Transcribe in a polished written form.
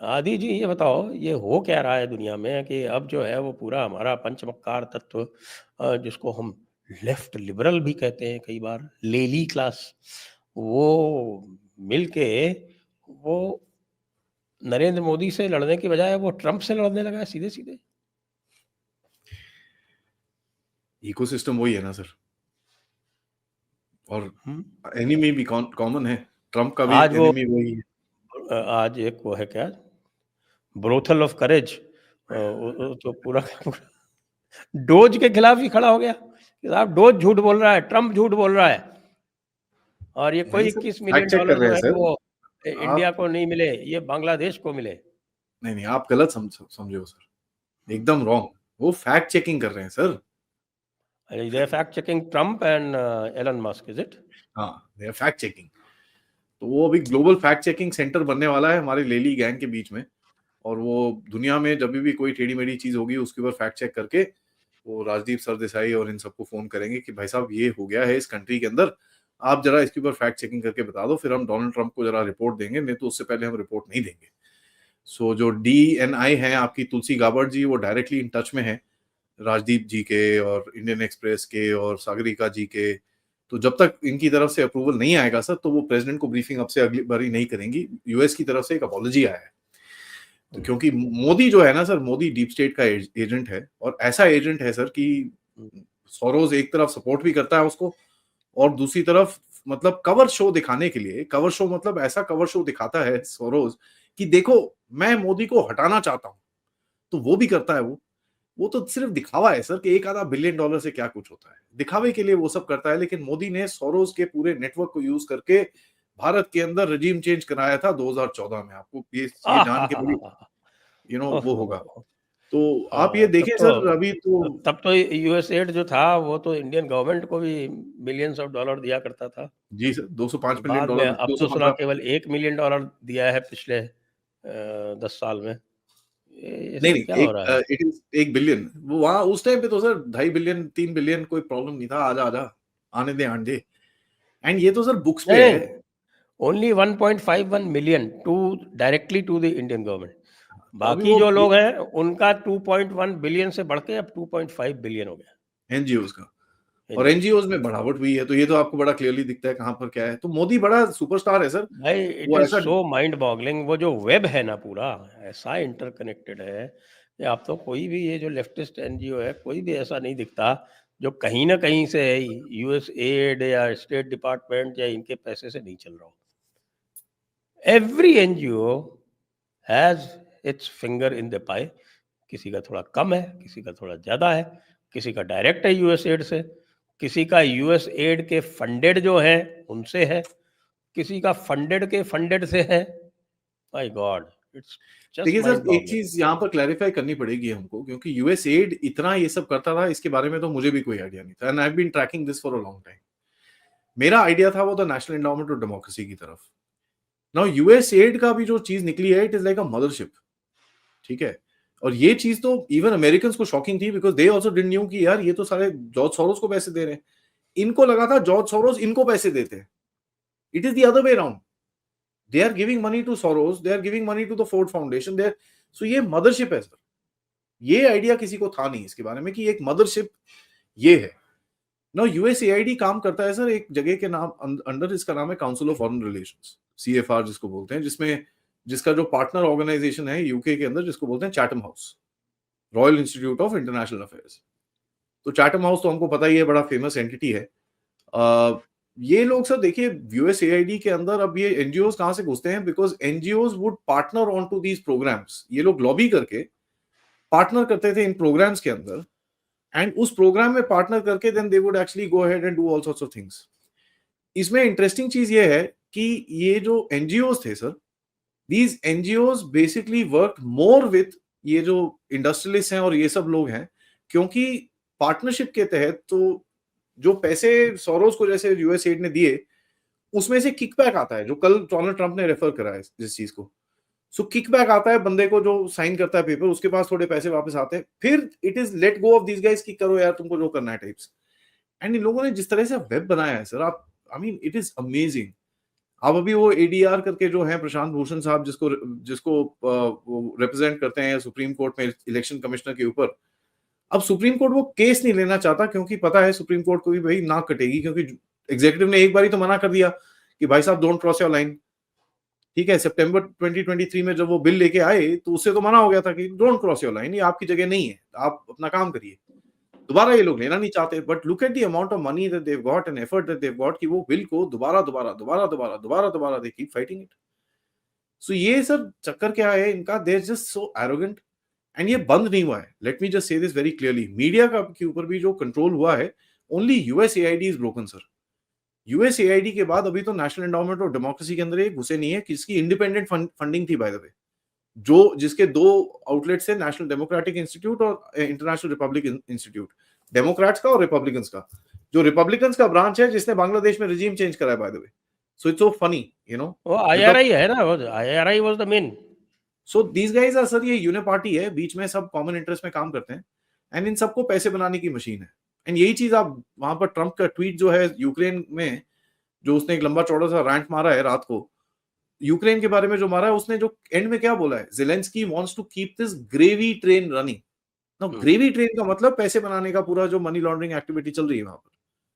आदि जी ये बताओ, ये हो क्या रहा है दुनिया में कि अब जो है वो पूरा हमारा पंचमक्कार तत्व, जिसको हम लेफ्ट लिबरल भी कहते हैं कई बार, लेली क्लास, वो मिलके वो नरेंद्र मोदी से लड़ने की बजाय वो ट्रंप से लड़ने लगा है सीधे सीधे। इकोसिस्टम वही है ना सर, और हम्म। एनिमी भी कॉमन है, ट्रम्प का भी आज वो एनिमी वही है। आज एक वो है क्या, ब्रोथल ऑफ करेज, तो पूरा का पूरा डोज के खिलाफ ही खड़ा हो गया कि साहब डोज झूठ बोल रहा है, ट्रम्प झूठ बोल रहा है, और ये कोई नहीं सर, 21 फैक्ट मिलियन चेक कर डॉलर रहे जो हैं है सर। वो इंडिया आप को नहीं मिले, ये बांग्लादेश को मिले। नहीं नहीं, आप गलत समझो सर, एकदम रॉन्ग। वो फैक्ट चेकिंग कर रहे हैं sir. They fact checking Trump and Elon Musk, is it? हाँ, दे आर फैक्ट चेकिंग। तो वो अभी ग्लोबल फैक्ट चेकिंग सेंटर बनने वाला है हमारे लेली गैंग के बीच में, और वो दुनिया में जब भी कोई टेढ़ी मेढ़ी चीज होगी उसके ऊपर फैक्ट चेक करके वो राजदीप सरदेसाई और इन सबको फोन करेंगे कि भाई साहब ये हो गया है इस कंट्री के अंदर, आप जरा इसके ऊपर फैक्ट चेकिंग करके बता दो, फिर हम डोनाल्ड ट्रंप को जरा रिपोर्ट देंगे, नहीं तो उससे पहले हम रिपोर्ट नहीं देंगे। सो जो DNI है आपकी तुलसी गाबर्ट जी, वो डायरेक्टली इन टच में है राजदीप जी के और इंडियन एक्सप्रेस के और सागरिका जी के। तो जब तक इनकी तरफ से अप्रूवल नहीं आएगा सर, तो वो प्रेसिडेंट को ब्रीफिंग अब से अगली बारी नहीं करेंगी। यूएस की तरफ से एक अपॉलॉजी आया है, तो क्योंकि मोदी जो है ना सर, मोदी डीप स्टेट का एजेंट है, और ऐसा एजेंट है सर कि सोरोज एक तरफ सपोर्ट भी करता है उसको, और दूसरी तरफ मतलब कवर शो दिखाने के लिए, कवर शो मतलब ऐसा कवर शो दिखाता है सोरोज कि देखो मैं मोदी को हटाना चाहता हूं, तो वो भी करता है। वो तो सिर्फ दिखावा है सर कि एक आधा बिलियन डॉलर से क्या कुछ होता है, दिखावे के लिए वो सब करता है। लेकिन मोदी ने सोरोज के पूरे नेटवर्क को यूज करके भारत के अंदर रजीम चेंज कराया था 2014 में। आपको ये जान के बड़ी वो होगा। ओहो। तो आप ये हाँ, देखें सर, अभी तो तब तो यूएस एड जो था वो तो इंडियन गवर्नमेंट को भी बिलियंस ऑफ डॉलर दिया करता था। जी सर, 205 मिलियन बाद में डॉलर अब तो सुना 215। केवल 1 मिलियन डॉलर दिया है पिछले 10 साल में। ये नहीं सब क्या नहीं, हो रहा है? It is 1 billion. वो वहां उस टाइम पे तो सर 2.5 बिलियन 3 बिलियन कोई प्रॉब्लम नहीं था, आजा आजा आने दे आने दे। एंड ये तो सर बुक्स पे नहीं, है। Only 1.51 million to directly to the Indian government. तो अभी बाकी वो जो लोग हैं उनका 2.1 बिलियन से बढ़ के अब 2.5 बिलियन हो गया। एनजीओ का, और एनजीओ एनजीओ में बढ़ावट हुई है, तो ये तो आपको बड़ा क्लियरली दिखता है कहां पर क्या है। तो मोदी बड़ा सुपरस्टार है सर। भाई, इट वो इज ऐसा सो माइंड बॉगलिंग। वो जो वेब है ना पूरा, ऐसा इंटरकनेक्टेड है कि आप तो कोई भी ये जो लेफ्टिस्ट एनजीओ है कोई भी ऐसा नहीं दिखता जो कहीं ना कहीं से यूएस एड या स्टेट डिपार्टमेंट या इनके पैसे से नहीं चल रहा हो। Every NGO has its finger in the pie. किसी का थोड़ा कम है, किसी का थोड़ा ज़्यादा है, किसी का डायरेक्ट है यूएस एड से, किसी का यूएस एड के फंडेड जो है उनसे है, किसी का फंडेड के फंडेड से है। माय गॉड, इट्स जस्ट देखिए माइंड सर, एक बॉगलिंग। चीज यहाँ पर क्लैरिफाई करनी पड़ेगी हमको, क्योंकि यूएस एड इतना ये सब करता था, इसके बारे में तो मुझे भी कोई आइडिया नहीं था। And I have been tracking this for a long time. मेरा आइडिया था वो तो नेशनल एंडाउमेंट ऑफ डेमोक्रेसी की तरफ। नाउ यूएस एड का भी जो चीज निकली है, it is like a mothership, ठीक है। और ये चीज तो इवन अमेरिकन को शॉकिंग थी, because they also didn't knew कि यार ये तो सारे जॉर्ज सोरोस को पैसे दे रहे हैं। इनको लगा था जॉर्ज सोरोस इनको पैसे देते हैं। It is the other way around. They are giving money to Soros, they are giving money to the Ford Foundation, they. So ये मदरशिप है सर। ये आइडिया किसी को था नहीं इसके बारे में कि एक मदरशिप ये है। नाउ यूएसएआईडी काम करता है सर एक जगह के नाम अंडर, इसका नाम है council of foreign relations, CFR जिसको बोलते हैं, जिसमें जिसका जो पार्टनर ऑर्गेनाइजेशन है यूके के अंदर, जिसको बोलते हैं Chatham house, royal institute of international affairs. तो चैटम हाउस तो हमको पता ही है, बड़ा फेमस एंटिटी है। ये लोग सर देखिए यूएसएआईडी के अंदर अब ये एनजीओ कहां से घुसते हैं, because NGO would partner on to these programmes. ये लोग लॉबी करके पार्टनर करते थे इन प्रोग्राम्स के अंदर, एंड उस प्रोग्राम में पार्टनर करके then they would actually go ahead and do all sorts of things. इसमें इंटरेस्टिंग चीज ये है कि ये जो एनजीओ थे sir, these NGO basically work more with ये जो इंडस्ट्रियलिस्ट हैं और ये सब लोग हैं, क्योंकि पार्टनरशिप के तहत तो जो पैसे सोरोस को जैसे यूएस एड ने दिए, उसमें से किकबैक आता है, जो कल डोनाल्ड ट्रंप ने रेफर करा है जिस चीज को। सो किकबैक आता है बंदे को, जो साइन करता है पेपर, उसके पास थोड़े पैसे वापस आते हैं, फिर it is let go of these guys कि करो यार तुमको जो करना है टाइप्स। एंड इन लोगों ने जिस तरह से वेब बनाया है सर, आप I mean it is amazing. अब अभी वो एडीआर करके जो है प्रशांत भूषण साहब जिसको जिसको रिप्रेजेंट करते हैं सुप्रीम कोर्ट में इलेक्शन कमिश्नर के ऊपर, अब सुप्रीम कोर्ट वो केस नहीं लेना चाहता क्योंकि पता है सुप्रीम कोर्ट को भी भाई नाक कटेगी, क्योंकि एग्जीक्यूटिव ने एक बार ही तो मना कर दिया कि भाई साहब डोंट क्रॉस योर लाइन। ठीक है, सितंबर 2023 में जब वो बिल लेके आए तो उससे तो मना हो गया था कि डोंट क्रॉस योर लाइन, ये आपकी जगह नहीं है, आप अपना काम करिए। दोबारा ये लोग लेना नहीं चाहते, but look at the amount of money that they got and effort that they got कि वो बिल को दोबारा दोबारा दोबारा दोबारा दोबारा दोबारा they keep fighting it. So ये सब चक्कर क्या है इनका, they are just so arrogant. And ये बंद नहीं हुआ है, let me just say this very clearly, media का के ऊपर भी जो कंट्रोल हुआ है, only USAID is broken sir. USAID के बाद अभी तो नेशनल एंडोमेंट ऑफ डेमोक्रेसी के अंदर एक घुसे नहीं है, किसकी इंडिपेंडेंट फंडिंग थी बाय द वे, जो जिसके दो आउटलेट्स है, नेशनल डेमोक्रेटिक इंस्टीट्यूट और इंटरनेशनल रिपब्लिक इंस्टीट्यूट, डेमोक्रेट्स का और रिपब्लिकन्स का। जो रिपब्लिकन्स का ब्रांच है जिसने बांग्लादेश में रिजीम चेंज करा है by the way, so it's so funny you know. वो आईआरआई है ना, वो IRI was the main. So these guys are sir, ये यूनिपार्टी है, बीच में सब कॉमन इंटरेस्ट में काम करते हैं, एंड इन सबको पैसे बनाने की मशीन है। एंड यही चीज आप वहां पर ट्रंप का ट्वीट जो है यूक्रेन में, जो उसने एक लंबा चौड़ा सा रैंट मारा है रात को यूक्रेन के बारे में जो मारा है, उसने जो एंड में क्या बोला है, Zelensky wants to keep this gravy train running. Now gravy train का मतलब पैसे बनाने का पूरा जो मनी लॉन्ड्रिंग एक्टिविटी चल रही है वहां पर,